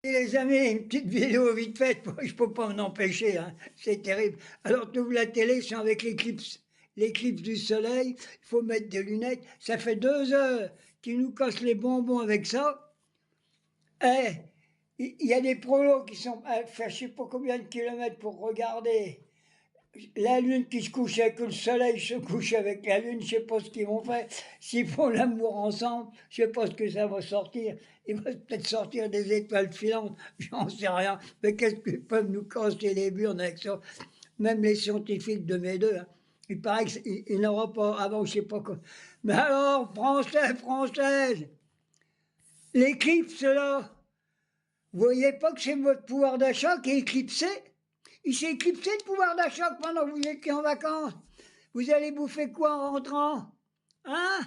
Et les amis, une petite vidéo vite faite, moi je peux pas m'en empêcher, hein, c'est terrible. Alors tu ouvres la télé, c'est avec l'éclipse du soleil, il faut mettre des lunettes, ça fait 2 heures qu'ils nous cassent les bonbons avec ça. Eh, il y a des prolos qui sont à faire je sais pas combien de kilomètres pour regarder la lune qui se couche avec le soleil se couche avec la lune, je sais pas ce qu'ils vont faire. S'ils font l'amour ensemble, je sais pas ce que ça va sortir. Il va peut-être sortir des étoiles filantes, j'en sais rien. Mais qu'est-ce qu'ils peuvent nous casser les burnes avec ça? Même les scientifiques de mes deux, hein. Il paraît qu'il n'aura pas avant, je sais pas quoi. Mais alors, Français, Françaises, l'éclipse là, vous voyez pas que c'est votre pouvoir d'achat qui est éclipsé? Il s'est éclipsé le pouvoir d'achat pendant que vous étiez en vacances. Vous allez bouffer quoi en rentrant? Hein?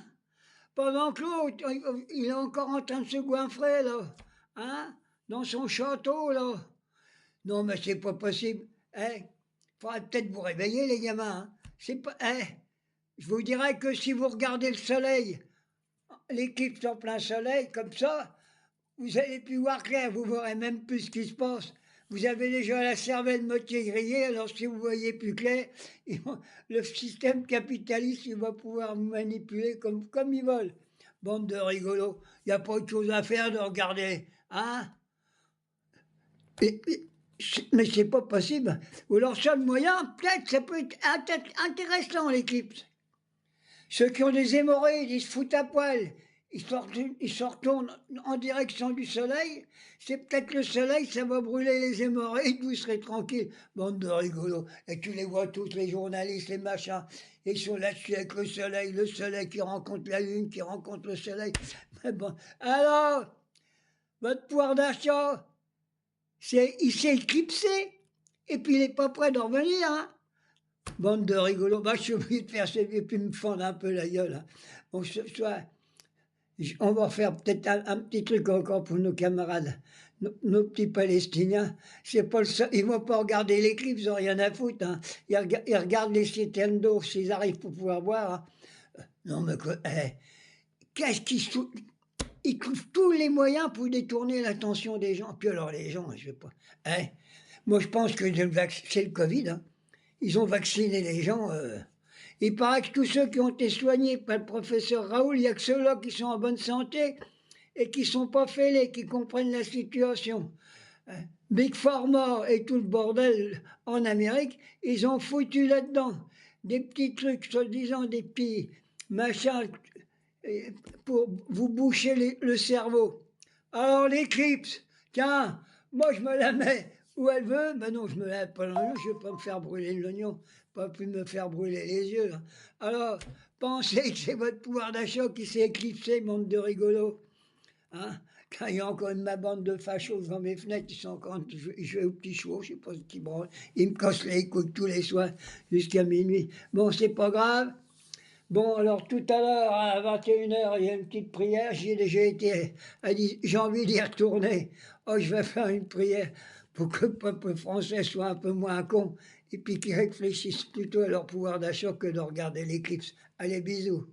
Pendant que l'autre, il est encore en train de se goinfrer, là. Hein? Dans son château, là. Non, mais c'est pas possible. Eh, faudrait peut-être vous réveiller, les gamins. Hein. C'est pas. Eh, je vous dirais que si vous regardez le soleil, l'éclipse en plein soleil, comme ça, vous allez plus voir clair, vous verrez même plus ce qui se passe. Vous avez déjà la cervelle moitié grillée, alors si vous voyez plus clair, le système capitaliste, il va pouvoir vous manipuler comme ils veulent. Bande de rigolos. Il n'y a pas autre chose à faire de regarder. Hein? Mais c'est pas possible. Ou alors, seul moyen, peut-être, ça peut être intéressant, l'éclipse. Ceux qui ont des hémorroïdes, ils se foutent à poil. Ils se retournent en direction du soleil. C'est peut-être le soleil, ça va brûler les hémorroïdes, vous serez tranquille. Bande de rigolos. Et tu les vois tous, les journalistes, les machins. Ils sont là-dessus avec le soleil qui rencontre la lune, qui rencontre le soleil. Mais bon. Alors, votre pouvoir d'achat, il s'est éclipsé. Et puis il n'est pas prêt d'en revenir, hein. Bande de rigolos. Bah, je suis obligé de faire ça et puis me fendre un peu la gueule. Hein. Bon, on va faire peut-être un petit truc encore pour nos camarades, nos petits Palestiniens. C'est pas le seul, ils vont pas regarder l'éclipse, ils ont rien à foutre. Hein. Ils regardent les citernes d'eau s'ils arrivent pour pouvoir boire. Hein. Non mais quoi, qu'est-ce ils trouvent tous les moyens pour détourner l'attention des gens. Puis alors les gens, je sais pas. Hein. Moi je pense que c'est le Covid. Hein. Ils ont vacciné les gens. Il paraît que tous ceux qui ont été soignés par le professeur Raoul, il n'y a que ceux-là qui sont en bonne santé et qui ne sont pas fêlés, qui comprennent la situation. Big Pharma et tout le bordel en Amérique, ils ont foutu là-dedans des petits trucs, soi-disant des petits machins pour vous boucher le cerveau. Alors l'éclipse, tiens, moi je me la mets où elle veut, mais non, je me lève pas l'oignon, je ne vais pas me faire brûler l'oignon, pas plus me faire brûler les yeux. Hein. Alors, pensez que c'est votre pouvoir d'achat qui s'est éclipsé, bande de rigolos. Hein? Quand il y a encore ma bande de fachos devant mes fenêtres, ils sont encore, je vais au petit chevaux, je sais pas ce qu'ils branlent. Ils me cassent les couilles tous les soirs jusqu'à minuit. Bon, c'est pas grave. Bon, alors tout à l'heure, à 21 h, il y a une petite prière. J'y ai déjà été. Elle dit, j'ai envie d'y retourner. Oh, je vais faire une prière pour que le peuple français soit un peu moins con et puis qu'ils réfléchissent plutôt à leur pouvoir d'achat que de regarder l'éclipse. Allez, bisous.